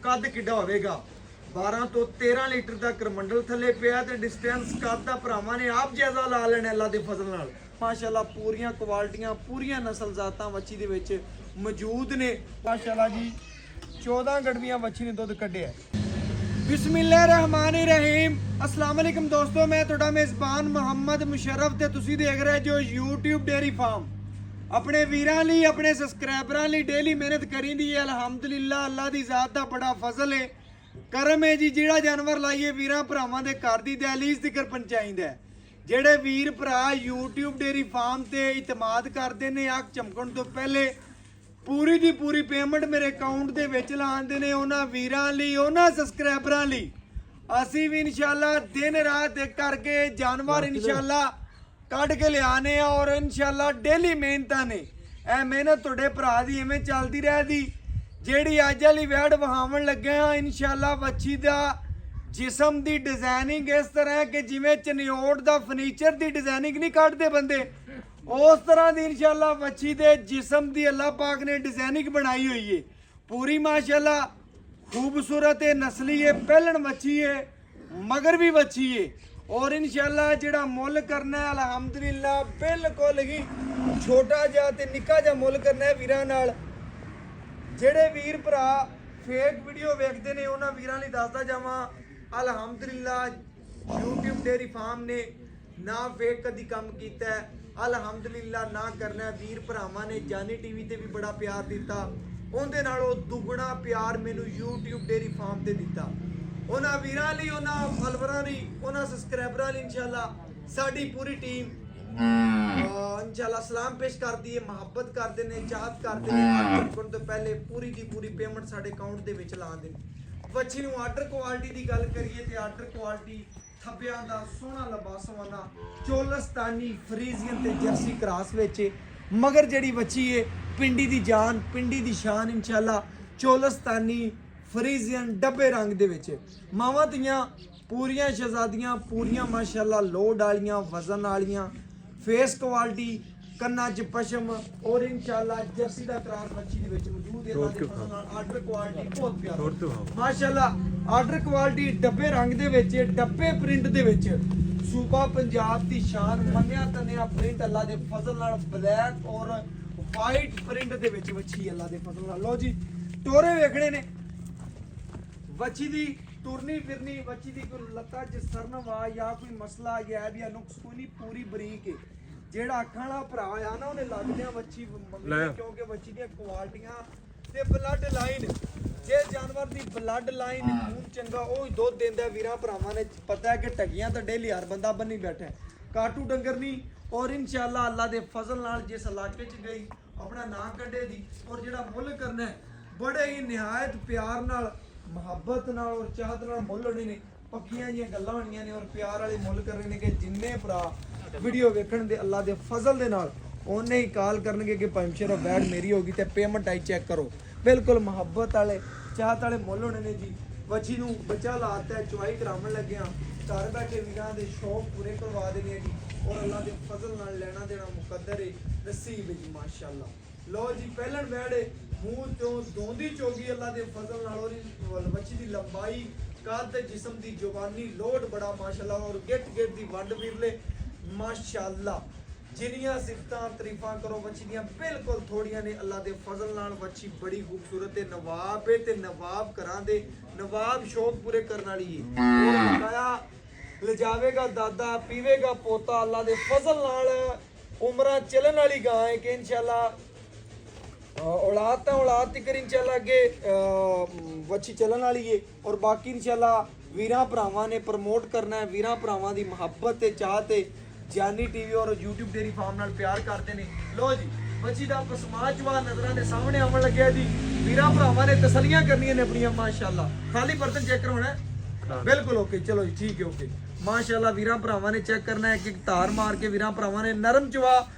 ਕੱਦ ਕਿੱਡਾ ਹੋਵੇਗਾ 12 ਤੋਂ 13 ਲੀਟਰ ਦਾ ਕਰਮੰਡਲ ਥੱਲੇ ਪਿਆ ਤੇ ਡਿਸਟੈਂਸ ਕੱਦ ਦਾ ਭਰਾਵਾਂ ਨੇ ਆਪ ਜਾਇਜ਼ਾ ਲਾ ਲੈਣਾ ਅੱਲਾ ਦੇ ਫਜ਼ਲ ਨਾਲ। ਮਾਸ਼ਾਅੱਲਾ ਪੂਰੀਆਂ ਕੁਆਲਟੀਆਂ ਪੂਰੀਆਂ ਨਸਲ ਜ਼ਾਤਾਂ ਵੱਛੀ ਦੇ ਵਿੱਚ ਮੌਜੂਦ ਨੇ। ਮਾਸ਼ਾਅੱਲਾ ਜੀ 14 ਗੜਵੀਆਂ ਵੱਛੀ ਨੇ ਦੁੱਧ ਕੱਢਿਆ। ਬਿਸਮਿल्लाहिर्रहमानिर्रहीम अस्सलाम वालेकुम दोस्तों, मैं ਤੁਹਾਡਾ ਮੇਜ਼ਬਾਨ ਮੁਹੰਮਦ ਮੁਸ਼ਰਫ ਤੇ ਤੁਸੀਂ ਦੇਖ ਰਹੇ ਜੋ YouTube ਡੇਅਰੀ ਫਾਰਮ। ਆਪਣੇ ਵੀਰਾਂ ਲਈ ਆਪਣੇ ਸਬਸਕ੍ਰਾਈਬਰਾਂ ਲਈ ਡੇਲੀ ਮਿਹਨਤ ਕਰੀਂਦੀ ਹੈ। ਅਲਹਮਦੁਲਿਲਾ ਅੱਲਾ ਦੀ ਜ਼ਾਤ ਦਾ ਬੜਾ ਫਜ਼ਲ ਹੈ, ਕਰਮ ਹੈ ਜੀ। ਜਿਹੜਾ ਜਾਨਵਰ ਲਾਈਏ ਵੀਰਾਂ ਭਰਾਵਾਂ ਦੇ ਘਰ ਦੀ ਦਹਲੀਜ਼ ਤੱਕ ਪਹੁੰਚਾਈਂਦਾ। ਜਿਹੜੇ ਵੀਰ ਭਰਾ YouTube ਡੇਅਰੀ ਫਾਰਮ ਤੇ ਇਤਮਾਦ ਕਰਦੇ ਨੇ ਅੱਖ ਚਮਕਣ ਤੋਂ ਪਹਿਲੇ ਪੂਰੀ ਦੀ ਪੂਰੀ ਪੇਮੈਂਟ ਮੇਰੇ ਅਕਾਊਂਟ ਦੇ ਵਿੱਚ ਲਾਉਂਦੇ ਨੇ, ਉਹਨਾਂ ਵੀਰਾਂ ਲਈ ਉਹਨਾਂ ਸਬਸਕ੍ਰਾਈਬਰਾਂ ਲਈ ਅਸੀਂ ਵੀ ਇਨਸ਼ਾਅੱਲਾ ਦਿਨ ਰਾਤ ਇੱਕ ਕਰਕੇ ਜਾਨਵਰ ਇਨਸ਼ਾਅੱਲਾ ਕੱਢ ਕੇ ਲਿਆਣੇ ਆ। ਔਰ ਇਨਸ਼ਾਅੱਲਾ ਡੇਲੀ ਮਿਹਨਤਾਂ ਨੇ, ਇਹ ਮਿਹਨਤ ਤੁਹਾਡੇ ਭਰਾ ਦੀ ਐਵੇਂ ਚੱਲਦੀ ਰਹਦੀ। ਜਿਹੜੀ ਅੱਜ ਵਾਲੀ ਵੈਡ ਵਹਾਵਣ ਲੱਗੇ ਆ ਇਨਸ਼ਾਅੱਲਾ ਵੱਛੀ ਦਾ ਜਿਸਮ ਦੀ ਡਿਜ਼ਾਈਨਿੰਗ ਇਸ ਤਰ੍ਹਾਂ ਹੈ ਕਿ ਜਿਵੇਂ ਚਨਿਓਟ ਦਾ ਫਰਨੀਚਰ ਦੀ ਡਿਜ਼ਾਈਨਿੰਗ ਨਹੀਂ ਕੱਢਦੇ ਬੰਦੇ, ਉਸ ਤਰ੍ਹਾਂ ਦੀ ਇਨਸ਼ਾਅੱਲਾ ਵੱਛੀ ਦੇ ਜਿਸਮ ਦੀ ਅੱਲਾਹ ਪਾਕ ਨੇ ਡਿਜ਼ਾਈਨਿੰਗ ਬਣਾਈ ਹੋਈ ਹੈ। ਪੂਰੀ ਮਾਸ਼ਾਅੱਲਾ खूबसूरत है, नस्ली है, पहलन वच्छी है, मगर भी वच्छी है। और इंशाल्लाह जेड़ा मुल करना है अलहमदुलिल्लाह बिल्कुल ही छोटा जा ते निक्का जा मुल करना है वीरां नाल। जेड़े वीर भरा फेक वीडियो वेखदे ने उन्हां वीरां लई दसदा जावां अलहमदुलिल्लाह YouTube डेयरी फार्म ने ना फेक कदी काम कीता है, अलहमदुलिल्लाह ना करना है। वीर भरावां ने जानी टीवी ते भी बड़ा प्यार दिता, ਉਹਦੇ ਨਾਲੋਂ ਦੁੱਗਣਾ ਪਿਆਰ ਮੈਨੂੰ YouTube ਡੇਅਰੀ ਫਾਰਮ ਤੇ ਦਿੱਤਾ। ਉਹਨਾਂ ਵੀਰਾਂ ਲਈ, ਉਹਨਾਂ ਫਾਲੋਵਰਾਂ ਲਈ, ਉਹਨਾਂ ਸਬਸਕ੍ਰਾਈਬਰਾਂ ਲਈ ਇਨਸ਼ਾਅੱਲਾ ਸਾਡੀ ਪੂਰੀ ਟੀਮ ਇਨਸ਼ਾਅੱਲਾ ਸਲਾਮ ਪੇਸ਼ ਕਰਦੀ ਹੈ, ਮੁਹੱਬਤ ਕਰਦੇ ਨੇ, ਚਾਹਤ ਕਰਦੇ ਨੇ। ਕਰਨ ਤੋਂ ਪਹਿਲੇ ਪੂਰੀ ਦੀ ਪੂਰੀ ਪੇਮੈਂਟ ਸਾਡੇ ਅਕਾਊਂਟ ਦੇ ਵਿੱਚ ਲਾ ਦੇਣ। ਵੱਛੀ ਨੂੰ ਆਰਡਰ ਕੁਆਲਿਟੀ ਦੀ ਗੱਲ ਕਰੀਏ ਤੇ ਆਰਡਰ ਕੁਆਲਿਟੀ ਥੱਬਿਆਂ ਦਾ ਸੋਹਣਾ ਲਬਾਸਵਾਨਾ ਚੋਲਸਤਾਨੀ ਫਰੀਜ਼ੀਅਨ ਤੇ ਜਰਸੀ ਕ੍ਰਾਸ ਵਿੱਚ, ਮਗਰ ਜਿਹੜੀ ਵੱਛੀ ਹੈ ਪਿੰਡੀ ਦੀ ਜਾਨ ਪਿੰਡੀ ਦੀ ਸ਼ਾਨ ਇਨਸ਼ਾਅੱਲਾ ਚੋਲਸਤਾਨੀ ਫਰੀਜ਼ੀਅਨ ਡੱਬੇ ਰੰਗ ਦੇ ਵਿੱਚ। ਮਾਵਾਂ ਧੀਆਂ ਪੂਰੀਆਂ ਸ਼ਹਿਜ਼ਾਦੀਆਂ ਪੂਰੀਆਂ ਮਾਸ਼ਾਅੱਲਾ ਲੋਡ ਵਾਲੀਆਂ ਵਜ਼ਨ ਵਾਲੀਆਂ ਫੇਸ ਕੁਆਲਿਟੀ ਕੰਨਾਂ 'ਚ ਪਸ਼ਮ ਔਰ ਇਨਸ਼ਾਅੱਲਾ ਜਰਸੀ ਦਾ ਕਰਾਰ ਵੱਛੀ ਦੇ ਵਿੱਚ ਮੌਜੂਦ ਹੈ। ਆਰਡਰ ਕੁਆਲਿਟੀ ਬਹੁਤ ਪਿਆਰਾ ਮਾਸ਼ਾਅੱਲਾ। ਆਰਡਰ ਕੁਆਲਿਟੀ ਡੱਬੇ ਰੰਗ ਦੇ ਵਿੱਚ, ਡੱਬੇ ਪ੍ਰਿੰਟ ਦੇ ਵਿੱਚ, ਸੂਬਾ ਪੰਜਾਬ ਦੀ ਸ਼ਾਨ ਮੰਨਿਆ ਤੰਨਿਆ ਪ੍ਰਿੰਟ ਅੱਲਾ ਦੇ ਫਜ਼ਲ ਨਾਲ ਬਲੈਕ ਔਰ ਵਾਈਟ ਪ੍ਰਿੰਟ ਦੇ ਵਿੱਚ ਵੱਛੀ ਅੱਲਾ ਦੇ ਫਜ਼ਲ ਨਾਲ। ਲੋ ਜੀ ਟੋਰੇ ਵੇਖਣੇ ਨੇ ਵੱਛੀ ਦੀ ਤੁਰਨੀ ਫਿਰਨੀ, ਵੱਛੀ ਦੀ ਕੋਈ ਲੱਤਾਂ 'ਚ ਸਰਨਵਾ ਜਾਂ ਕੋਈ ਮਸਲਾ ਗੈਬ ਜਾਂ ਨੁਕਸ ਕੋਈ ਨਹੀਂ, ਪੂਰੀ ਬਰੀਕ ਹੈ। ਜਿਹੜਾ ਅੱਖਾਂ ਵਾਲਾ ਭਰਾ ਆ ਨਾ ਉਹਨੇ ਲੱਗਦਿਆਂ ਵੱਛੀ ਕਿਉਂਕਿ ਵੱਛੀ ਦੀਆਂ ਕੁਆਲਟੀਆਂ ਤੇ ਬਲੱਡ ਲਾਈਨ, ਜੇ ਜਾਨਵਰ ਦੀ ਬਲੱਡ ਲਾਈਨ ਖੂਨ ਚੰਗਾ ਉਹ ਹੀ ਦੁੱਧ ਦਿੰਦਾ। ਵੀਰਾਂ ਭਰਾਵਾਂ ਨੇ ਪਤਾ ਹੈ ਕਿ ਟੱਗੀਆਂ ਤਾਂ ਡੇਲੀ ਹਰ ਬੰਦਾ ਬੰਨੀ ਬੈਠਾ, ਕਾਟੂ ਡੰਗਰ ਨਹੀਂ। ਔਰ ਇਨਸ਼ਾਅੱਲਾ ਅੱਲਾ ਦੇ ਫਜ਼ਲ ਨਾਲ ਜਿਸ ਇਲਾਕੇ 'ਚ ਗਈ ਆਪਣਾ ਨਾਂ ਕੱਢੇ ਦੀ। ਔਰ ਜਿਹੜਾ ਮੁੱਲ ਕਰਨਾ ਹੈ ਬੜੇ ਹੀ ਨਿਹਾਇਤ ਪਿਆਰ ਨਾਲ ਮੁਹੱਬਤ ਨਾਲ ਔਰ ਚਾਹਤ ਨਾਲ ਮੁੱਲ ਹੋਣੇ ਨੇ। ਪੱਕੀਆਂ ਜੀਆਂ ਗੱਲਾਂ ਹੋਣੀਆਂ ਨੇ ਔਰ ਪਿਆਰ ਵਾਲੇ ਮੁੱਲ ਕਰਨੇ ਨੇ ਕਿ ਜਿੰਨੇ ਭਰਾ ਵੀਡੀਓ ਵੇਖਣ ਦੇ ਅੱਲਾ ਦੇ ਫਜ਼ਲ ਦੇ ਨਾਲ ਉਹਨੇ ਹੀ ਕਾਲ ਕਰਨਗੇ ਕਿ ਪੰਚਰ ਬੈਡ ਮੇਰੀ ਹੋਗੀ ਤੇ ਪੇਮੈਂਟ ਆਈ ਚੈੱਕ ਕਰੋ। ਬਿਲਕੁਲ ਮੁਹੱਬਤ ਵਾਲੇ ਚਾਹਤ ਵਾਲੇ ਮੁੱਲ ਹੋਣੇ ਨੇ ਜੀ। ਵੱਛੀ ਨੂੰ ਬੱਚਾ ਲਾਤਾ ਹੈ, ਚੁਆਈ ਕਰਾਉਣ ਲੱਗਿਆ, ਘਰ ਬੈਠੇ ਵੀਰਾਂ ਦੇ ਸ਼ੌਕ ਪੂਰੇ ਕਰਵਾ ਦੇਣੇ ਜੀ। ਔਰ ਅੱਲਾ ਦੇ ਫਜ਼ਲ ਨਾਲ ਲੈਣਾ ਦੇਣਾ ਮੁਕੱਦਰ ਹੈ, ਨਸੀਬ ਹੈ ਜੀ ਮਾਸ਼ਾਅੱਲਾ। ਲੋ ਜੀ ਪਹਿਲਣ ਬੈੜੇ ਮੂੰਹ ਤੋਂ ਦੋਂਦੀ ਚੋਗੀ ਅੱਲਾ ਦੇ ਫਜ਼ਲ ਨਾਲ। ਔਰ ਵੱਛੀ ਦੀ ਲੰਬਾਈ ਕੱਦ ਜਿਸਮ ਦੀ ਜਵਾਨੀ ਲੋਡ ਬੜਾ ਮਾਸ਼ਾਅੱਲਾ। ਔਰ ਗਿੱਟ ਗਿੱਟ ਦੀ ਵੰਡ ਵੀਰਲੇ ਮਾਸ਼ਾਅੱਲਾ। ਜਿੰਨੀਆਂ ਸਿਫਤਾਂ ਤਾਰੀਫਾਂ ਕਰੋ ਵੱਛੀ ਦੀਆਂ ਬਿਲਕੁਲ ਥੋੜੀਆਂ ਨੇ। ਅੱਲਾ ਦੇ ਫਜ਼ਲ ਨਾਲ ਵੱਛੀ ਬੜੀ ਖੂਬਸੂਰਤ ਹੈ, ਨਵਾਬ ਹੈ ਤੇ ਨਵਾਬ ਘਰਾਂ ਦੇ ਨਵਾਬ ਸ਼ੌਕ ਪੂਰੇ ਕਰਨ ਵਾਲੀ ਹੈ। ਲਿਜਾਵੇਗਾ ਦਾਦਾ ਪੀਵੇਗਾ ਪੋਤਾ। ਅੱਲਾ ਦੇ ਫਜ਼ਲ ਨਾਲ ਉਮਰਾਂ ਚੱਲਣ ਵਾਲੀ ਗਾਂ ਹੈ ਕਿ ਇਨਸ਼ਾਅੱਲਾ औलाद ਤਾਂ औलाद ਤੱਕ ਇਨਸ਼ਾਅੱਲਾ ਅੱਗੇ ਵੱਛੀ ਚੱਲਣ ਵਾਲੀ ਹੈ। ਔਰ ਬਾਕੀ ਇਨਸ਼ਾਅੱਲਾ ਵੀਰਾਂ ਭਰਾਵਾਂ ਨੇ ਪ੍ਰਮੋਟ ਕਰਨਾ ਹੈ। ਵੀਰਾਂ ਭਰਾਵਾਂ ਦੀ ਮੁਹੱਬਤ ਤੇ ਚਾਹ ਤੇ ਜਾਨੀ ਟੀਵੀ ਔਰ YouTube ਡੇਅਰੀ ਫਾਰਮ ਨਾਲ ਪਿਆਰ ਕਰਦੇ ਨੇ। ਲੋ ਜੀ ਵੱਛੀ ਦਾ ਪਸਮਾਚਵਾ ਨਜ਼ਰਾਂ ਦੇ ਸਾਹਮਣੇ ਆਉਣ ਲੱਗਿਆ ਜੀ। ਵੀਰਾਂ ਭਰਾਵਾਂ ਨੇ ਤਸੱਲੀਆਂ ਕਰਨੀਆਂ ਨੇ ਆਪਣੀਆਂ ਮਾਸ਼ਾਅੱਲਾ। ਖਾਲੀ ਬਰਤਨ ਚੈੱਕ ਕਰਵਾਉਣਾ ਬਿਲਕੁਲ ਓਕੇ, ਚਲੋ ਜੀ ਠੀਕ ਹੈ ਓਕੇ ਮਾਸ਼ਾਅੱਲਾ। ਵੀਰਾਂ ਭਰਾਵਾਂ ਨੇ ਚੈੱਕ ਕਰਨਾ ਹੈ ਕਿ ਧਾਰ ਮਾਰ ਕੇ ਵੀਰਾਂ ਭਰਾਵਾਂ ਨੇ ਨਰਮ ਚਵਾ।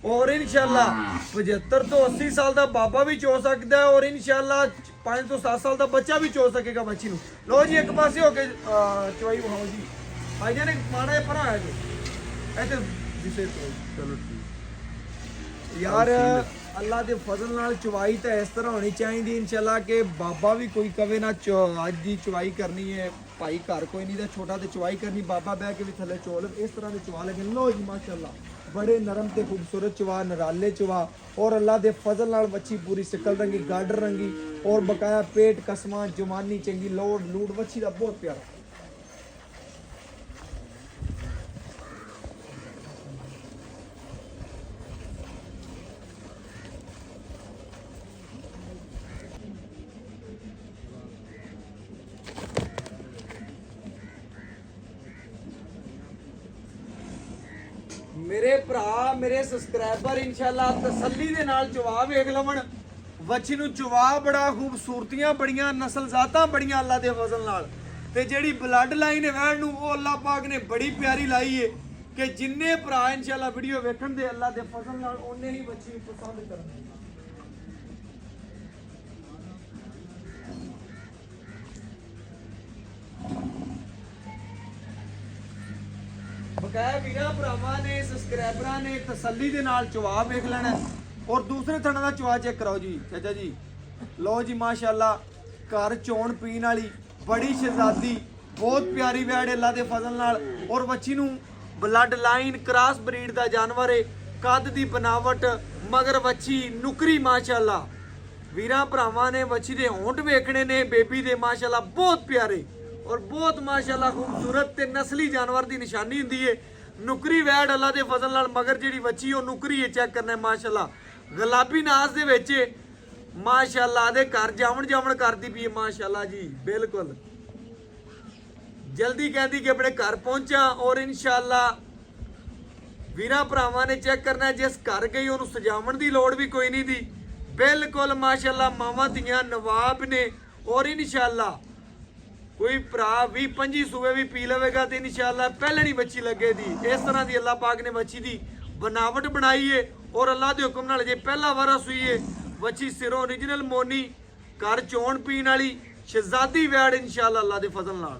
ਔਰ ਇਨਸ਼ਾਅੱਲਾ 75 ਤੋਂ 80 ਸਾਲ ਦਾ ਬਾਬਾ ਵੀ ਚੋ ਸਕਦਾ ਹੈ ਔਰ ਇਨਸ਼ਾਅੱਲਾ 5 ਤੋਂ 7 ਸਾਲ ਦਾ ਬੱਚਾ ਵੀ ਚੋ ਸਕੇਗਾ ਵੱਛੀ ਨੂੰ। ਲੋ ਜੀ ਇੱਕ ਪਾਸੇ ਹੋ ਕੇ ਚਵਾਈ ਵਿਖਾਓ ਜੀ। ਭਾਈ ਨੇ ਮਾੜਾ ਜਿਹਾ ਭਰਾ ਹੈ ਜੀ ਇੱਥੇ ਦਿਸੇ ਚਲੋ ਠੀਕ ਯਾਰ ਅੱਲਾ ਦੇ ਫਜ਼ਲ ਨਾਲ ਚਵਾਈ ਤਾਂ ਇਸ ਤਰ੍ਹਾਂ ਹੋਣੀ ਚਾਹੀਦੀ ਇਨਸ਼ਾਅੱਲਾ ਕਿ ਬਾਬਾ ਵੀ ਕੋਈ ਕਵੇ ਨਾ ਅੱਜ ਦੀ ਚਵਾਈ ਕਰਨੀ ਹੈ, ਭਾਈ ਘਰ ਕੋਈ ਨਹੀਂ ਤਾਂ ਛੋਟਾ ਤੇ ਚਵਾਈ ਕਰਨੀ, ਬਾਬਾ ਬਹਿ ਕੇ ਵੀ ਥੱਲੇ ਚੋਲ ਇਸ ਤਰ੍ਹਾਂ ਦੇ ਚਵਾ ਲਗੇ। ਲੋ ਜੀ ਮਾਸ਼ਾਅੱਲਾ ਬੜੇ ਨਰਮ ਤੇ ਖੂਬਸੂਰਤ ਚਵਾ, ਨਰਾਲੇ ਚਵਾ, ਔਰ ਅੱਲਾ ਦੇ ਫਜ਼ਲ ਨਾਲ ਵੱਛੀ ਪੂਰੀ ਸ਼ਕਲ ਰੰਗੀ, ਗਾਡਰ ਰੰਗੀ, ਔਰ ਬਕਾਇਆ ਪੇਟ ਕਸਮਾਂ, ਜਵਾਨੀ ਚੰਗੀ, ਲੋੜ ਲੂੜ ਵੱਛੀ ਦਾ ਬਹੁਤ ਪਿਆਰਾ। ਮੇਰੇ ਭਰਾ ਮੇਰੇ ਸਬਸਕ੍ਰਾਈਬਰ ਇਨਸ਼ਾਅੱਲਾ ਤਸੱਲੀ ਦੇ ਨਾਲ ਚਵਾ ਵੇਖ ਲਵਣ। ਵੱਛੀ ਨੂੰ ਚਵਾ ਬੜਾ ਖੂਬਸੂਰਤੀਆਂ ਬੜੀਆਂ, ਨਸਲ ਜ਼ਾਤਾਂ ਬੜੀਆਂ ਅੱਲਾ ਦੇ ਫਜ਼ਲ ਨਾਲ, ਤੇ ਜਿਹੜੀ ਬਲੱਡ ਲਾਈਨ ਹੈ ਵੈਣ ਨੂੰ ਉਹ ਅੱਲਾ ਪਾਕ ਨੇ ਬੜੀ ਪਿਆਰੀ ਲਾਈ ਏ ਕਿ ਜਿੰਨੇ ਭਰਾ ਇਨਸ਼ਾਅੱਲਾ ਵੀਡੀਓ ਵੇਖਣ ਦੇ ਅੱਲਾ ਦੇ ਫਜ਼ਲ ਨਾਲ ਉਹਨੇ ਹੀ ਵੱਛੀ ਨੂੰ ਪਸੰਦ ਕਰਨੀ। ਬਕਾਇਆ ਵੀਰਾਂ ਭਰਾਵਾਂ ਨੇ ਸਬਸਕ੍ਰਾਈਬਰਾਂ ਨੇ ਤਸੱਲੀ ਦੇ ਨਾਲ ਚਵਾ ਵੇਖ ਲੈਣਾ। ਔਰ ਦੂਸਰੇ ਥਣਾ ਦਾ ਚਵਾ ਚੈੱਕ ਕਰਾਓ ਜੀ ਚਾਚਾ ਜੀ। ਲਓ ਜੀ ਮਾਸ਼ਾਅੱਲਾ ਘਰ ਚੋਣ ਪੀਣ ਵਾਲੀ ਬੜੀ ਸ਼ਹਿਜ਼ਾਦੀ, ਬਹੁਤ ਪਿਆਰੀ ਵੈੜ ਅੱਲਾ ਦੇ ਫਜ਼ਲ ਨਾਲ। ਔਰ ਵੱਛੀ ਨੂੰ ਬਲੱਡ ਲਾਈਨ ਕ੍ਰਾਸ ਬਰੀਡ ਦਾ ਜਾਨਵਰ ਹੈ, ਕੱਦ ਦੀ ਬਨਾਵਟ, ਮਗਰ ਵੱਛੀ ਨੁਕਰੀ ਮਾਸ਼ਾਅੱਲਾ। ਵੀਰਾਂ ਭਰਾਵਾਂ ਨੇ ਵੱਛੀ ਦੇ ਹੋਂਠ ਵੇਖਣੇ ਨੇ ਬੇਬੀ ਦੇ ਮਾਸ਼ਾਅੱਲਾ ਬਹੁਤ ਪਿਆਰੇ और बहुत माशाअल्लाह खूबसूरत ते नस्ली जानवर की निशानी होंदी है। नुकरी वैड अल्लाह के फजल नाल मगर जी बच्ची वो नुकरी है, चेक करना है माशाअल्लाह। गुलाबी नास दे विच माशाअल्लाह दे घर जामन जामन करती पई है माशाअल्लाह जी। बिल्कुल जल्दी कहती कि अपने घर पहुंचा। और इंशाअल्लाह वीरां भरावां ने चेक करना है, जिस घर गई उन्होंने सजावन की लोड़ भी कोई नहीं दी। बिल्कुल माशाअल्लाह मावां दियां नवाब ने। और इंशाअल्लाह कोई भरा 20-25 सूबे भी पी लवेगा तो इंशाअल्लाह पहलनी बच्ची लगे दी। इस तरह की अल्लाह पाक ने बच्ची की बनावट बनाई है। और अल्लाह के हुक्म नाल जे पहला वारा सुई है बच्ची सिरों ओरिजिनल मोनी, घर चोण पीण वाली शहजादी वैड़ इंशाअल्लाह अल्लाह के फजल नाल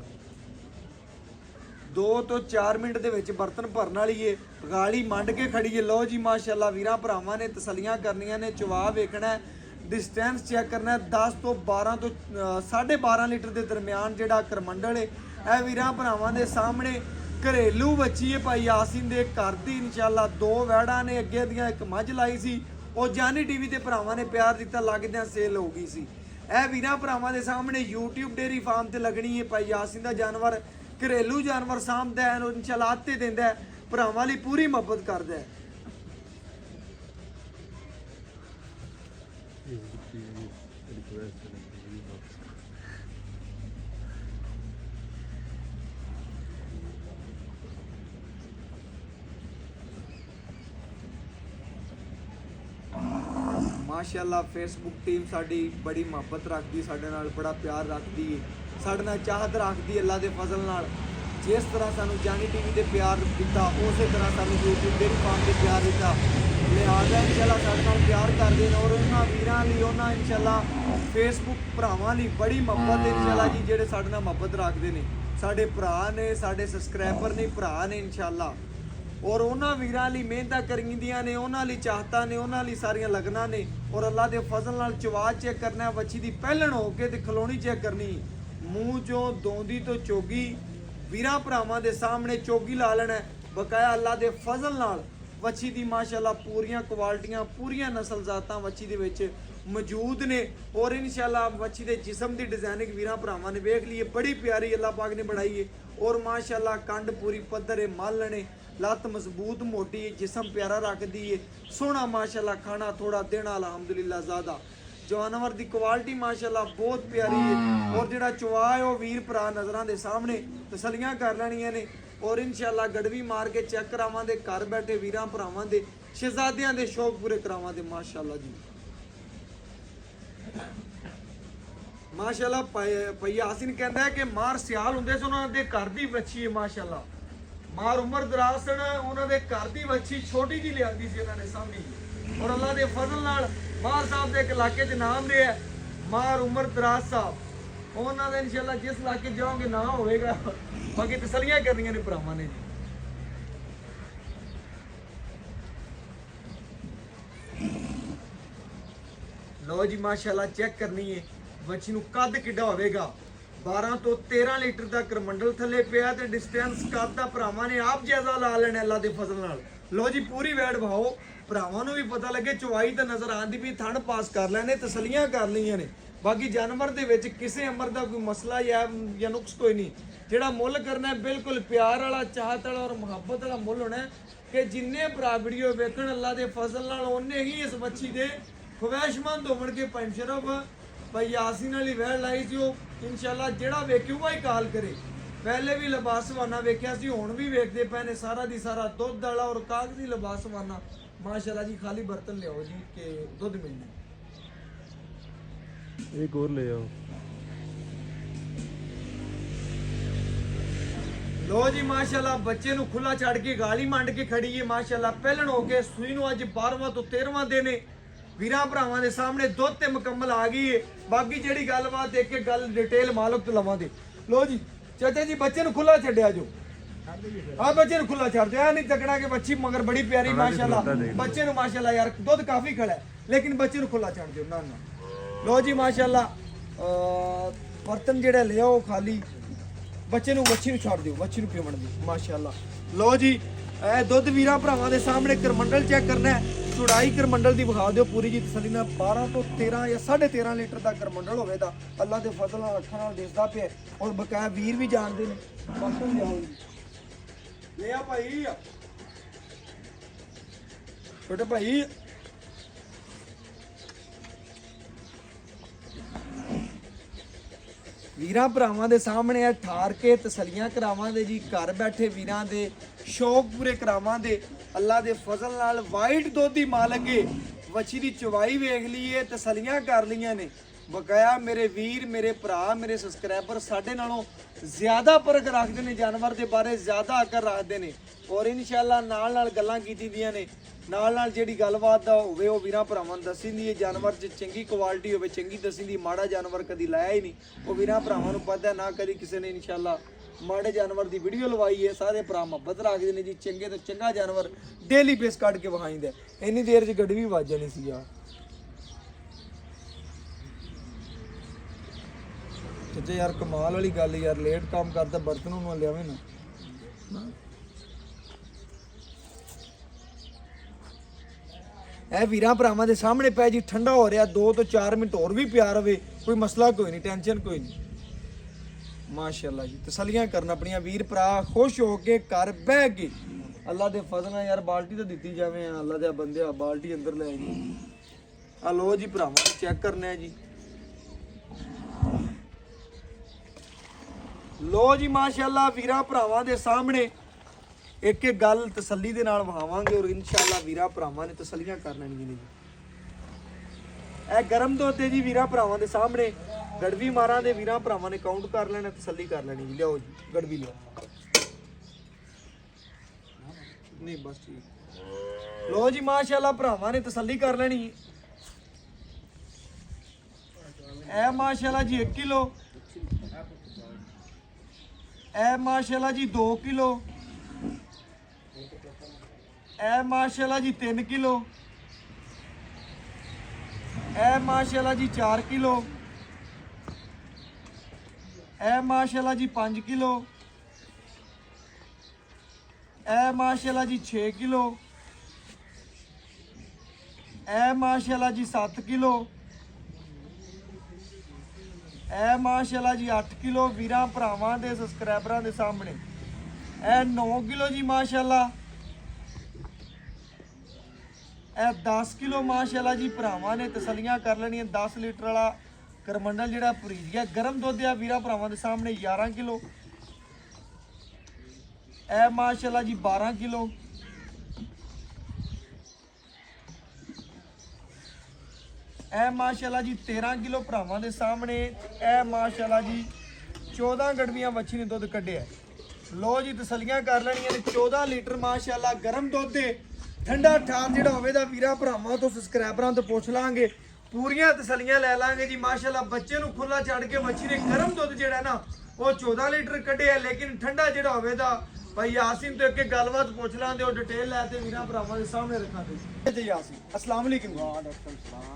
2 ਤੋਂ 4 ਮਿੰਟ ਦੇ ਵਿੱਚ ਬਰਤਨ ਭਰਨ ਵਾਲੀ ਏ। ਗਾਲੀ ਮੰਡ ਕੇ ਖੜੀ ਏ। ਲਓ ਜੀ ਮਾਸ਼ਾਅੱਲਾ ਵੀਰਾਂ ਭਰਾਵਾਂ ਨੇ ਤਸੱਲੀਆਂ ਕਰਨੀਆਂ ਨੇ, ਚਵਾ ਵੇਖਣਾ ਹੈ, डिस्टेंस चेक करना है। 10 ਤੋਂ 12 ਤੋਂ 12.5 ਲੀਟਰ ਦੇ ਦਰਮਿਆਨ ਜਿਹੜਾ ਕਰਮੰਡਲ ਹੈ ਇਹ ਵੀਰਾਂ ਭਰਾਵਾਂ ਦੇ ਸਾਹਮਣੇ ਘਰੇਲੂ ਬੱਚੀ ਹੈ ਭਾਈ ਯਾਸੀਨ ਦੇ ਘਰ ਦੀ। ਇਨਸ਼ਾਅੱਲਾ 2 ਵੈੜਾਂ ਨੇ, ਅੱਗੇ ਦੀਆਂ ਇੱਕ ਮੱਝ ਲਾਈ ਸੀ, ਉਹ ਜਾਨੀ ਟੀਵੀ ਤੇ ਭਰਾਵਾਂ ਨੇ ਪਿਆਰ ਦਿੱਤਾ, ਲੱਗਦਿਆਂ ਸੇਲ ਹੋ ਗਈ ਸੀ। ਇਹ ਵੀਰਾਂ ਭਰਾਵਾਂ ਦੇ ਸਾਹਮਣੇ YouTube ਡੇਰੀ ਫਾਰਮ ਤੇ ਲੱਗਣੀ ਹੈ। ਭਾਈ ਯਾਸੀਨ ਦਾ ਜਾਨਵਰ ਘਰੇਲੂ ਜਾਨਵਰ ਸਾਂਭਦਾ ਹੈ, ਇਨਸ਼ਾਅੱਲਾ ਆਤੇ ਦਿੰਦਾ ਹੈ, ਭਰਾਵਾਂ ਲਈ ਪੂਰੀ ਮੁਹੱਬਤ ਕਰਦਾ ਹੈ। माशाअल्लाह फेसबुक टीम साड़ी बड़ी मुहब्बत रखती, साडे नाल बड़ा प्यार रखती है, साडे नाल चाहत रखती है अल्लाह के फजल नाल। जिस तरह सानू जानी टीवी ते प्यार दिता उस तरह सानू यूट्यूब डेरी फार्म ते प्यार दिता। लिहाजा इंशाअल्लाह साडे नाल प्यार करदे ने। और उन्हां वीरां लई उन्हां इंशाअल्लाह फेसबुक भरावां लई बड़ी मुहब्बत है इंशाअल्लाह जी, जेड़े साडे नाल मुहब्बत रखदे ने, साडे भरा ने, साडे सबसक्राइबर ने, भरा ने इंशाअल्लाह। और उन्होंने वीरां लई मेहनतां करींदियां ने, उन्होंने लई चाहतां ने, उन्होंने लई सारियां लगना ने। और अल्लाह के फजल नाल चवा चेक करना है, बच्ची दी पहलण हो के ते खलोनी चेक करनी, मूँह चों दोंदी तो चोगी वीरां भरावां दे सामने चोगी ला लेना है। बकाया अल्लाह के फजल नाल बच्ची दी माशाअल्लाह पूरियां क्वालिटियां, पूरियां नस्ल जातां बच्ची दे विच मौजूद ने। और इंशाअल्लाह बच्ची दे जिस्म दी डिजाइनिंग वीरां भरावां ने वेख ली है, बड़ी प्यारी अल्लाह पाक ने बनाई है। और माशाअल्लाह कंड पूरी पद्धर है, मल ने, लत्त मजबूत मोटी, जिसम प्यारा रखती है, सोहना माशाअल्लाह, खाना थोड़ा देना अल्हम्दुलिल्लाह ज़्यादा। जानवर की क्वालिटी माशाअल्लाह बहुत प्यारी है। और जिहड़ा चवा है वह वीर भरा नज़रां दे सामने तसलियां कर लैणियां ने। और इंशाअल्लाह गड़वी मार के चेक करावांगे, घर बैठे वीरां भरावां दे शहजादियां दे शौक पूरे करावांगे माशाअल्लाह जी। माशाअल्लाह भाई यासीन कहता है कि मार सियाल हुंदे सी, उन्हां दे घर दी बच्ची है माशाअल्लाह। मार उमर दराज सन, उन्होंने घर की बच्ची छोटी जी लिया सी उन्होंने सामने। और अल्लाह के फजल नाल मार साहब के एक इलाके च नाम दे है मार उमर दराज साहब। उन्होंने इंशाअल्लाह जिस इलाके जाओगे नाम होएगा, बाकी तसलियां करनियां ने भरावां ने जी। ਲਓ ਜੀ ਮਾਸ਼ਾਅੱਲਾ ਚੈੱਕ ਕਰਨੀ ਹੈ ਬੱਚੀ ਨੂੰ ਕੱਦ ਕਿੱਡਾ ਹੋਵੇਗਾ 12 ਤੋਂ 13 ਲੀਟਰ ਦਾ ਕਰਮੰਡਲ ਥੱਲੇ ਪਿਆ ਤੇ ਡਿਸਟੈਂਸ ਕੱਦ ਦਾ ਭਰਾਵਾਂ ਨੇ ਆਪ ਜਾਇਜ਼ਾ ਲਾ ਲੈਣਾ ਅੱਲਾ ਦੇ ਫਜ਼ਲ ਨਾਲ। ਲਓ ਜੀ ਪੂਰੀ ਵੈੜ ਵਹਾਓ ਭਰਾਵਾਂ ਨੂੰ ਵੀ ਪਤਾ ਲੱਗੇ ਚਵਾਈ ਤਾਂ ਨਜ਼ਰ ਆਂਦੀ ਵੀ ਥਣ ਪਾਸ ਕਰ ਲੈਣੇ ਤਸੱਲੀਆਂ ਕਰ ਲਈਆਂ ਨੇ। ਬਾਕੀ ਜਾਨਵਰ ਦੇ ਵਿੱਚ ਕਿਸੇ ਅਮਰ ਦਾ ਕੋਈ ਮਸਲਾ ਜਾਂ ਨੁਕਸ ਕੋਈ ਨਹੀਂ। ਜਿਹੜਾ ਮੁੱਲ ਕਰਨਾ ਹੈ ਬਿਲਕੁਲ ਪਿਆਰ ਵਾਲਾ ਚਾਹਤ ਵਾਲਾ ਔਰ ਮੁਹੱਬਤ ਵਾਲਾ ਮੁੱਲ ਹੋਣਾ ਹੈ ਕਿ ਜਿੰਨੇ ਭਰਾ ਵੀਡੀਓ ਵੇਖਣ ਅੱਲਾ ਦੇ ਫਜ਼ਲ ਨਾਲ ਉਹਨੇ ਹੀ ਇਸ ਬੱਚੀ ਦੇ ਖਵਾਇਸ਼ਮੰਦ ਹੋਣਗੇ। ਪੰਸ਼ਰਫ ਭਾਈ ਯਾਸੀਨ ਵਾਲੀ ਵੈੜ ਲਾਈ ਸੀ ਉਹ ਇਨਸ਼ਾਅੱਲਾ ਜਿਹੜਾ ਵੇਖੂਗਾ ਹੀ ਕਾਲ ਕਰੇ। ਪਹਿਲੇ ਵੀ ਲਿਬਾਸਵਾਨਾ ਵੇਖਿਆ ਸੀ ਹੁਣ ਵੀ ਵੇਖਦੇ ਪਏ ਨੇ ਸਾਰਾ ਦੀ ਸਾਰਾ ਦੁੱਧ ਵਾਲਾ ਔਰ ਕਾਗਜ਼ੀ ਲਿਬਾਸਵਾਨਾ ਮਾਸ਼ਾਅੱਲਾ ਜੀ। ਖਾਲੀ ਬਰਤਨ ਲਿਆਓ ਜੀ ਕਿ ਦੁੱਧ ਮਿਲਣਾ। एक और ले आओ। लो जी माशाल्लाह बच्चे नु खुला छड़ के गाली मंड के खड़ी है माशाल्लाह। पहलन हो के सूई नु अज 12वां तो 13वां दिन है। वीरां भरावां दे सामने दुध ते मुकम्मल आ गई है। बाकी जेड़ी गलबात देख के गल डिटेल मालक तो लवां दे। लो जी चाचा जी बच्चे नु खुला छड्या जो हाँ बच्चे नु खुला छड़ दो नहीं तकड़ा के बच्ची मगर बड़ी प्यारी माशाल्लाह। बच्चे नु माशाल्लाह यार दुध काफी खड़ा है लेकिन बच्चे नु खुला छड़ दो ना ना। लो जी माशाल्लाह बर्तन जेड़ा ले आओ खाली बच्चे नु बच्ची नु छाड़ दियो बच्ची नु पीवण दी माशाल्लाह। लो जी ए दुध वीरां भरावां दे सामने करमंडल चेक करना है। चौड़ाई करमंडल दी विखा दियो पूरी जी तसल्ली नाल 12 तो 13 या 13.5 लीटर दा करमंडल होवे दा अल्लाह दे फजल नाल अखां नाल दिसदा पिया और बकाया वीर भी जानदे ने। बर्तन लियाओ जी ले आ भाई छोटे भाई ਵੀਰਾਂ ਭਰਾਵਾਂ ਦੇ ਸਾਹਮਣੇ ਆ ਠਾਰ ਕੇ ਤਸੱਲੀਆਂ ਕਰਾਵਾਂਗੇ ਜੀ। ਘਰ ਬੈਠੇ ਵੀਰਾਂ ਦੇ ਸ਼ੌਕ ਪੂਰੇ ਕਰਾਵਾਂਗੇ ਅੱਲਾ ਦੇ ਫਜ਼ਲ ਨਾਲ। ਵਾਈਟ ਦੁੱਧ ਦੀ ਮਾਲਕ ਏ ਵੱਛੀ ਦੀ ਚਵਾਈ ਵੇਖ ਲਈਏ ਤਸੱਲੀਆਂ ਕਰ ਲਈਆਂ ਨੇ। ਬਕਾਇਆ ਮੇਰੇ ਵੀਰ ਮੇਰੇ ਭਰਾ ਮੇਰੇ ਸਬਸਕ੍ਰਾਈਬਰ ਸਾਡੇ ਨਾਲੋਂ ਜ਼ਿਆਦਾ ਪਰਖ ਰੱਖਦੇ ਨੇ ਜਾਨਵਰ ਦੇ ਬਾਰੇ ਜ਼ਿਆਦਾ ਅਕਲ ਰੱਖਦੇ ਨੇ ਔਰ ਇਨਸ਼ਾਅੱਲਾ ਨਾਲ ਨਾਲ ਗੱਲਾਂ ਕੀਤੀ ਦੀਆਂ ਨੇ। ਨਾਲ ਨਾਲ ਜਿਹੜੀ ਗੱਲਬਾਤ ਦਾ ਹੋਵੇ ਉਹ ਵੀਰਾਂ ਭਰਾਵਾਂ ਨੂੰ ਦੱਸੀ ਦੀ ਜਾਨਵਰ 'ਚ ਚੰਗੀ ਕੁਆਲਿਟੀ ਹੋਵੇ ਚੰਗੀ ਦੱਸੀ ਦੀ। ਮਾੜਾ ਜਾਨਵਰ ਕਦੀ ਲਾਇਆ ਹੀ ਨਹੀਂ ਉਹ ਵੀਰਾਂ ਭਰਾਵਾਂ ਨੂੰ ਪਤਾ ਨਾ ਕਦੀ ਕਿਸੇ ਨੇ ਇਨਸ਼ਾਅੱਲਾ ਮਾੜੇ ਜਾਨਵਰ ਦੀ ਵੀਡੀਓ ਲਵਾਈ ਹੈ। ਸਾਰੇ ਭਰਾ ਮੁਹੱਬਤ ਰੱਖਦੇ ਨੇ ਜੀ। ਚੰਗੇ ਤੋਂ ਚੰਗਾ ਜਾਨਵਰ ਡੇਲੀ ਬੇਸ ਕੱਢ ਕੇ ਵਿਖਾਈਂਦਾ। ਇੰਨੀ ਦੇਰ 'ਚ ਗੱਡੀ ਵੀ ਵੱਜ ਜਾਣੀ ਸੀ ਯਾਰ। ਤੇ ਯਾਰ ਕਮਾਲ ਵਾਲੀ ਗੱਲ ਯਾਰ ਲੇਟ ਕੰਮ ਕਰਦਾ ਬਰਤਨ ਨੂੰ ਲਿਆਵੇਂ ਨਾ। ਇਹ ਵੀਰਾਂ ਭਰਾਵਾਂ ਦੇ ਸਾਹਮਣੇ ਪੈ ਜੀ ਠੰਡਾ ਹੋ ਰਿਹਾ 2 ਤੋਂ 4 ਮਿੰਟ ਹੋਰ ਵੀ ਪਿਆ ਰਵੇ ਕੋਈ ਮਸਲਾ ਕੋਈ ਨਹੀਂ ਟੈਨਸ਼ਨ ਕੋਈ ਨਹੀਂ ਮਾਸ਼ਾਅੱਲਾ ਜੀ। ਤਸੱਲੀਆਂ ਕਰਨ ਆਪਣੀਆਂ ਵੀਰ ਭਰਾ ਖੁਸ਼ ਹੋ ਕੇ ਘਰ ਬਹਿ ਕੇ ਅੱਲਾ ਦੇ ਫਜ਼ਲ ਨਾਲ ਯਾਰ ਬਾਲਟੀ ਤਾਂ ਦਿੱਤੀ ਜਾਵੇ ਅੱਲਾ ਦੇ ਬੰਦਿਆ ਬਾਲਟੀ ਅੰਦਰ ਲੈ ਜੀ। ਆ ਲੋ ਜੀ ਭਰਾਵਾਂ ਚੈੱਕ ਕਰਨਾ ਹੈ ਜੀ। ਲੋ ਜੀ ਮਾਸ਼ਾਅੱਲਾ ਵੀਰਾਂ ਭਰਾਵਾਂ ਦੇ ਸਾਹਮਣੇ ਇੱਕ ਇੱਕ ਗੱਲ ਤਸੱਲੀ ਦੇ ਨਾਲ ਵਹਾਵਾਂਗੇ ਔਰ ਇਨਸ਼ਾਅੱਲਾ ਵੀਰਾਂ ਭਰਾਵਾਂ ਨੇ ਤਸੱਲੀਆਂ ਕਰ ਲੈਣੀਆਂ ਨੇ ਜੀ। ਇਹ ਗਰਮ ਦੁੱਧ ਹੈ ਜੀ ਵੀਰਾਂ ਭਰਾਵਾਂ ਦੇ ਸਾਹਮਣੇ। ਗੜਵੀ ਮਾਰਾਂ ਦੇ ਵੀਰਾਂ ਭਰਾਵਾਂ ਨੇ ਕਾਊਂਟ ਕਰ ਲੈਣਾ ਤਸੱਲੀ ਕਰ ਲੈਣੀ ਜੀ। ਲਿਆਓ ਜੀ ਗੜਵੀ ਲਿਆਓ ਨਹੀਂ ਬਸ ਠੀਕ। ਲੋ ਜੀ ਮਾਸ਼ਾਅੱਲਾ ਭਰਾਵਾਂ ਨੇ ਤਸੱਲੀ ਕਰ ਲੈਣੀ। ਇਹ ਮਾਸ਼ਾਅੱਲਾ ਜੀ 1 ਕਿਲੋ ਇਹ ਮਾਸ਼ਾਅੱਲਾ ਜੀ 2 ਕਿਲੋ ਇਹ ਮਾਸ਼ਾਅੱਲਾ ਜੀ 3 ਕਿਲੋ ਇਹ ਮਾਸ਼ਾਅੱਲਾ ਜੀ 4 ਕਿਲੋ ਇਹ ਮਾਸ਼ਾਅੱਲਾ ਜੀ 5 ਕਿਲੋ ਇਹ ਮਾਸ਼ਾਅੱਲਾ ਜੀ 6 ਕਿਲੋ ਇਹ ਮਾਸ਼ਾਅੱਲਾ ਜੀ 7 ਕਿਲੋ ਇਹ ਮਾਸ਼ਾਅੱਲਾ ਜੀ 8 ਕਿਲੋ ਵੀਰਾਂ ਭਰਾਵਾਂ ਦੇ ਸਬਸਕ੍ਰਾਈਬਰਾਂ ਦੇ ਸਾਹਮਣੇ। ਇਹ 9 ਕਿਲੋ ਜੀ ਮਾਸ਼ਾਅੱਲਾ ਇਹ 10 ਕਿਲੋ ਮਾਸ਼ਾਅੱਲਾ ਜੀ ਭਰਾਵਾਂ ਨੇ ਤਸੱਲੀਆਂ ਕਰ ਲੈਣੀਆਂ। 10 ਲੀਟਰ ਵਾਲਾ ਕਰਮੰਡਲ ਜਿਹੜਾ ਭਰੀਜੀਆ ਗਰਮ ਦੁੱਧ ਆ ਵੀਰਾਂ ਭਰਾਵਾਂ ਦੇ ਸਾਹਮਣੇ 11 ਕਿਲੋ ਇਹ ਮਾਸ਼ਾਅੱਲਾ ਜੀ 12 ਕਿਲੋ ਇਹ ਮਾਸ਼ਾਅੱਲਾ ਜੀ 13 ਕਿਲੋ ਭਰਾਵਾਂ ਦੇ ਸਾਹਮਣੇ। ਇਹ ਮਾਸ਼ਾਅੱਲਾ ਜੀ 14 ਗੜਵੀਆਂ ਵੱਛੀ ਨੇ ਦੁੱਧ ਕੱਢਿਆ। ਲੋ ਜੀ ਤਸੱਲੀਆਂ ਕਰ ਲੈਣੀਆਂ ਨੇ। 14 ਲੀਟਰ ਮਾਸ਼ਾਅੱਲਾ ਗਰਮ ਦੁੱਧ ਦੇ ਠੰਡਾ ਠਾਰ ਜਿਹੜਾ ਹੋਵੇ ਦਾ ਵੀਰਾਂ ਭਰਾਵਾਂ ਤੋਂ ਸਬਸਕ੍ਰਾਈਬਰਾਂ ਤੋਂ ਪੁੱਛ ਲਾਂਗੇ ਪੂਰੀਆਂ ਤਸੱਲੀਆਂ ਲੈ ਲਾਂਗੇ ਜੀ। ਮਾਸ਼ਾਅੱਲਾ ਬੱਚੇ ਨੂੰ ਖੁੱਲਾ ਛੱਡ ਕੇ ਵੱਛੀ ਨੇ ਗਰਮ ਦੁੱਧ ਜਿਹੜਾ ਨਾ ਉਹ 14 ਲੀਟਰ ਕੱਢਿਆ ਲੇਕਿਨ ਠੰਡਾ ਜਿਹੜਾ ਹੋਵੇ ਦਾ ਭਾਈ ਯਾਸੀਨ ਤੋਂ ਅੱਗੇ ਗੱਲਬਾਤ ਪੁੱਛ ਲਾਂਦੇ ਉਹ ਡਿਟੇਲ ਲੈ ਤੇ ਵੀਰਾਂ ਭਰਾਵਾਂ ਦੇ ਸਾਹਮਣੇ ਰੱਖਾਂਗੇ ਜੀ ਯਾਸੀਨ ਅਸਲਾਮ ਅਲੈਕੁਮ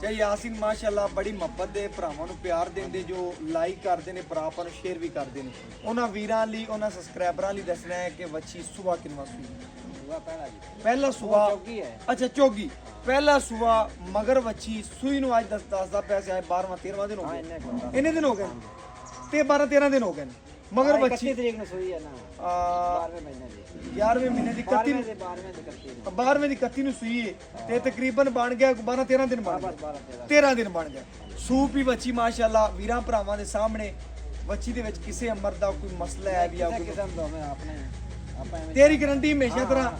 ਜੀ ਯਾਸੀਨ ਮਾਸ਼ਾਅੱਲਾ ਬੜੀ ਮੁਹੱਬਤ ਦੇ ਭਰਾਵਾਂ ਨੂੰ ਪਿਆਰ ਦਿੰਦੇ ਜੋ ਲਾਈਕ ਕਰਦੇ ਨੇ ਭਰਾ ਆਪਾਂ ਨੂੰ ਸ਼ੇਅਰ ਵੀ ਕਰਦੇ ਨੇ ਉਹਨਾਂ ਵੀਰਾਂ ਲਈ ਉਹਨਾਂ ਸਬਸਕ੍ਰਾਈਬਰਾਂ ਲਈ ਦੱਸਣਾ ਹੈ ਕਿ ਵੱਛੀ ਸੁਬਾ ਕਿੰਨਾ ਸੂਈ ਪਹਿਲਾ ਸੁਬਾ ਅੱਛਾ ਚੋਗੀ ਪਹਿਲਾ ਸੁਬਾ ਮਗਰ ਵੱਛੀ ਸੂਈ ਨੂੰ ਅੱਜ ਦੱਸਦਾ ਪੈਸੇ ਆਏ 12ਵਾਂ 13ਵਾਂ ਦਿਨ ਹੋ ਗਏ ਇੰਨੇ ਦਿਨ ਹੋ ਗਏ ਤੇ 12 13 ਦਿਨ ਹੋ ਗਏ ਮਗਰ ਬੱਚੀ ਤਰੀਕ ਨੂੰ ਸੂਈ ਹੈ ਨਾ 12ਵੇਂ ਮਹੀਨੇ ਦੀ 11ਵੇਂ ਮਹੀਨੇ ਦੀ 31 ਨੂੰ 12ਵੇਂ ਦੀ 31 ਨੂੰ ਸੂਈ ਹੈ ਤੇ ਤਕਰੀਬਨ ਬਣ ਗਿਆ 12 13 ਦਿਨ ਬਣ ਗਿਆ 13 ਦਿਨ ਬਣ ਗਿਆ ਸੂਪ ਹੀ ਬੱਚੀ ਮਾਸ਼ਾਅੱਲਾ ਵੀਰਾਂ ਭਰਾਵਾਂ ਦੇ ਸਾਹਮਣੇ ਬੱਚੀ ਦੇ ਵਿੱਚ ਕਿਸੇ ਅਮਰ ਦਾ ਕੋਈ ਮਸਲਾ ਹੈ ਵੀ ਆ ਕੋਈ ਕਿਸਮ ਦਾ ਮੈਂ ਆਪਣੇ ਤੇਰੀ ਗਰੰਟੀ ਹਮੇਸ਼ਾ ਤਰ੍ਹਾਂ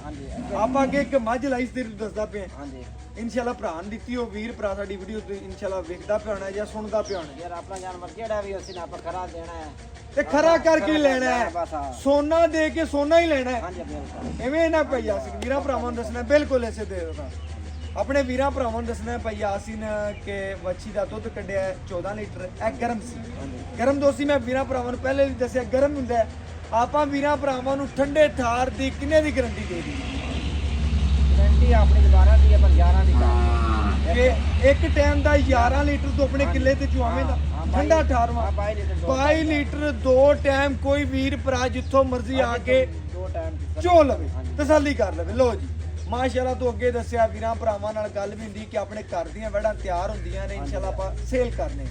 ਆਪਾਂ ਅੱਗੇ ਇੱਕ ਮੱਝ ਲਾਈ ਸੀ ਤੇਰੀ ਦੱਸਦਾ ਪਿਆ ਹਾਂਜੀ ਇਨਸ਼ਾਅੱਲਾ ਭਰਾ ਨੇ ਦਿੱਤੀ ਉਹ ਵੀਰ ਭਰਾ ਸਾਡੀ ਵੀਡੀਓ ਤੇ ਇਨਸ਼ਾਅੱਲਾ ਵੇਖਦਾ ਪਿਆ ਹੋਣਾ ਜਾਂ ਸੁਣਦਾ ਪਿਆ ਹੋਣਾ ਯਾਰ ਆਪਣਾ ਜਾਨਵਰ ਕਿਹੜਾ ਵੀ ਅਸੀਂ ਨਾ ਆਪਾਂ ਖਰਾ ਦੇਣਾ ਹੈ ਤੇ ਖਰਾ ਕਰਕੇ ਲੈਣਾ ਹੈ ਸੋਨਾ ਦੇ ਕੇ ਸੋਨਾ ਹੀ ਲੈਣਾ ਹੈ ਹਾਂਜੀ ਐਵੇਂ ਨਾ ਭਾਈ ਯਾਸੀਨ ਵੀਰਾਂ ਭਰਾਵਾਂ ਨੂੰ ਦੱਸਣਾ ਬਿਲਕੁਲ ਐਸੇ ਦੇ ਦੇਣਾ ਆਪਣੇ ਵੀਰਾਂ ਭਰਾਵਾਂ ਨੂੰ ਦੱਸਣਾ ਭਾਈ ਯਾਸੀਨ ਕਿ ਵੱਛੀ ਦਾ ਦੁੱਧ ਕੱਢਿਆ 14 ਲੀਟਰ ਇਹ ਗਰਮ ਸੀ ਗਰਮ ਦੋਸੀ ਮੈਂ ਵੀਰਾਂ ਭਰਾਵਾਂ ਨੂੰ ਪਹਿਲੇ ਵੀ ਦੱਸਿਆ ਗਰਮ ਹੁੰਦਾ ਹੈ ਆਪਾਂ ਵੀਰਾਂ ਭਰਾਵਾਂ ਨੂੰ ਠੰਡੇ ਠਾਰ ਦੀ ਕਿੰਨੇ ਦੀ ਗਾਰੰਟੀ ਦੇ ਦੀ ਗਾਰੰਟੀ ਆਪਣੀ 12 ਦੀ ਹੈ ਪਰ 11 ਦੀ ਕਿ ਇੱਕ ਟਾਈਮ ਦਾ 11 ਲੀਟਰ ਤੋਂ ਆਪਣੇ ਕਿੱਲੇ ਤੇ ਚੁਆਵੇਂ ਦਾ ਠੰਡਾ ਠਾਰਵਾ 22 ਲੀਟਰ ਦੋ ਟਾਈਮ ਕੋਈ ਵੀਰ ਭਰਾ ਜਿੱਥੋਂ ਮਰਜ਼ੀ ਆ ਕੇ ਦੋ ਟਾਈਮ ਚੋ ਲਵੇ ਤਸੱਲੀ ਕਰ ਲਵੇ ਲੋ ਜੀ ਮਾਸ਼ਾਅੱਲਾ ਤੋਂ ਅੱਗੇ ਦੱਸਿਆ ਵੀਰਾਂ ਭਰਾਵਾਂ ਨਾਲ ਗੱਲ ਵੀ ਹੁੰਦੀ ਕਿ ਆਪਣੇ ਘਰ ਦੀਆਂ ਵੜਾਂ ਤਿਆਰ ਹੁੰਦੀਆਂ ਨੇ ਇਨਸ਼ਾਅੱਲਾ ਆਪਾਂ ਸੇਲ ਕਰਨੇ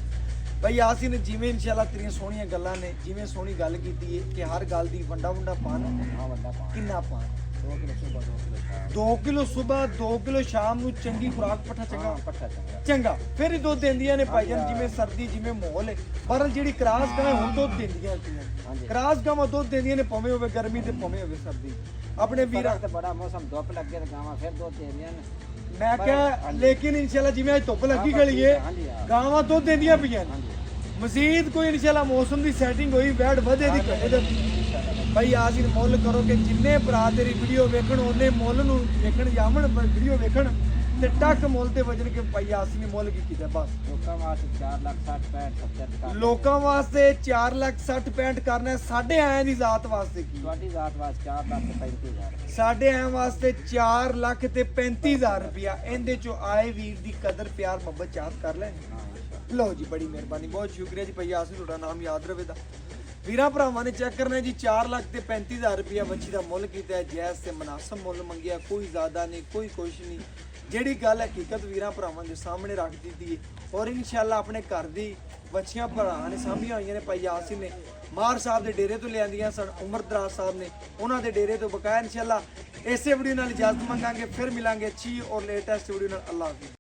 ਭਾਈ ਯਾਸੀਨ ਜਿਵੇਂ ਇਨਸ਼ਾਅੱਲਾ ਤੇਰੀਆਂ ਸੋਹਣੀਆਂ ਗੱਲਾਂ ਨੇ ਜਿਵੇਂ ਸੋਹਣੀ ਗੱਲ ਕੀਤੀ ਹੈ ਕਿ ਹਰ ਗੱਲ ਦੀ ਵੰਡਾ ਪਾਣ ਕਿੰਨਾ ਪਾਣ 2 ਕਿਲੋ ਸਵੇਰ 2 ਕਿਲੋ ਸ਼ਾਮ ਨੂੰ ਚੰਗੀ ਖੁਰਾਕ ਪੱਠਾ ਚੰਗਾ ਫਿਰ ਹੀ ਦੁੱਧ ਦਿੰਦੀਆਂ ਨੇ ਭਾਈ ਜਾਨ ਜਿਵੇਂ ਸਰਦੀ ਜਿਵੇਂ ਮਾਹੌਲ ਹੈ ਪਰ ਜਿਹੜੀ ਕਰਾਸ ਗਾਂ ਹੁਣ ਦੁੱਧ ਦਿੰਦੀਆਂ ਕਰਾਸ ਗਾਂ ਦੁੱਧ ਦਿੰਦੀਆਂ ਨੇ ਭਾਵੇਂ ਹੋਵੇ ਗਰਮੀ ਤੇ ਭਾਵੇਂ ਹੋਵੇ ਸਰਦੀ ਆਪਣੇ ਵੀਰਾਂ ਤੇ ਬੜਾ ਮੌਸਮ ਧੁੱਪ ਲੱਗੇ ਤੇ ਗਾਵਾਂ ਫਿਰ ਦੁੱਧ ਦਿੰਦੀਆਂ ਨੇ ਮੈਂ ਕਿਹਾ ਲੇਕਿਨ ਇਨਸ਼ਾਅੱਲਾ ਜਿਵੇਂ ਅੱਜ ਧੁੱਪ ਲੱਗੀ ਗਈ ਏ ਗਾਵਾਂ ਦੁੱਧ ਦਿੰਦੀਆਂ ਪਈਆਂ ਮਜ਼ੀਦ ਕੋਈ ਇਨਸ਼ਾਅੱਲਾ ਮੌਸਮ ਦੀ ਸੈਟਿੰਗ ਹੋਈ ਵੈਟ ਵਧੇ ਦੀ ਘਟੇ ਦੇ ਭਾਈ ਯਾਸੀਨ ਮੁੱਲ ਕਰੋ ਕਿ ਜਿੰਨੇ ਭਰਾ ਤੇਰੀ ਵੀਡੀਓ ਵੇਖਣ ਉਹਨੇ ਮੁੱਲ ਨੂੰ ਵੇਖਣ ਜਾਵਣ ਵੀਡੀਓ ਵੇਖਣ ਤੇ ਟੱਕ ਮੁੱਲ ਤੇ ਵਜਨ ਕੇ ਭਾਈ ਯਾਸੀਨ ਨੇ ਮੁੱਲ ਕੀ ਕੀਤਾ ਬਸ ਲੋਕਾਂ ਵਾਸਤੇ 4 ਲੱਖ 60 65 ਕਰਨਾ ਸਾਡੇ ਆਇਆਂ ਦੀ ਜ਼ਾਤ ਵਾਸਤੇ ਕੀ ਤੁਹਾਡੀ ਜ਼ਾਤ ਵਾਸਤੇ 4 ਲੱਖ 35000 ਸਾਡੇ ਆਇਆਂ ਵਾਸਤੇ 4 ਲੱਖ ਤੇ 35000 ਰੁਪਇਆ ਇਹਦੇ ਚੋਂ ਆਏ ਵੀਰ ਦੀ ਕਦਰ ਪਿਆਰ ਮੁਹੱਬਤ ਚਾਹਤ ਕਰ ਲੈਣੀ ਲਓ ਜੀ ਬੜੀ ਮਿਹਰਬਾਨੀ ਬਹੁਤ ਸ਼ੁਕਰੀਆ ਜੀ ਭਾਈ ਯਾਸੀਨ ਤੁਹਾਡਾ ਨਾਮ ਯਾਦ ਰਵੇ ਦਾ ਵੀਰਾਂ ਭਰਾਵਾਂ ਨੇ ਚੈੱਕ ਕਰਨਾ ਜੀ 4 ਲੱਖ ਤੇ 35000 ਰੁਪਇਆ ਬੱਚੀ ਦਾ ਮੁੱਲ ਕੀਤਾ ਹੈ ਜਾਇਜ਼ ਤੇ ਮੁਨਾਸਬ ਮੁੱਲ ਮੰਗਿਆ ਕੋਈ ਜ਼ਿਆਦਾ ਨਹੀਂ ਕੋਈ ਕੁਛ ਨਹੀਂ ਜਿਹੜੀ ਗੱਲ ਹਕੀਕਤ ਵੀਰਾਂ ਭਰਾਵਾਂ ਦੇ ਸਾਹਮਣੇ ਰੱਖ ਦਿੱਤੀ ਹੈ ਔਰ ਇਨਸ਼ਾਅੱਲਾ ਆਪਣੇ ਘਰ ਦੀ ਬੱਚੀਆਂ ਭਰਾਵਾਂ ਨੇ ਸਾਂਭੀਆਂ ਹੋਈਆਂ ਨੇ ਭਾਈ ਯਾਸੀਨ ਨੇ ਮਾਰ ਸਾਹਿਬ ਦੇ ਡੇਰੇ ਤੋਂ ਲਿਆਂਦੀਆਂ ਸਨ ਉਮਰ ਦਰਾਜ਼ ਸਾਹਿਬ ਨੇ ਉਹਨਾਂ ਦੇ ਡੇਰੇ ਤੋਂ ਬਕਾਇਆ ਇਨਸ਼ਾਅੱਲਾ ਇਸੇ ਵੀਡੀਓ ਨਾਲ ਇਜਾਜ਼ਤ ਮੰਗਾਂਗੇ ਫਿਰ ਮਿਲਾਂਗੇ ਅੱਛੀ ਔਰ ਲੇਟੈਸਟ ਵੀਡੀਓ ਨਾਲ ਅੱਲਾਹ ਹਾਫਿਜ਼।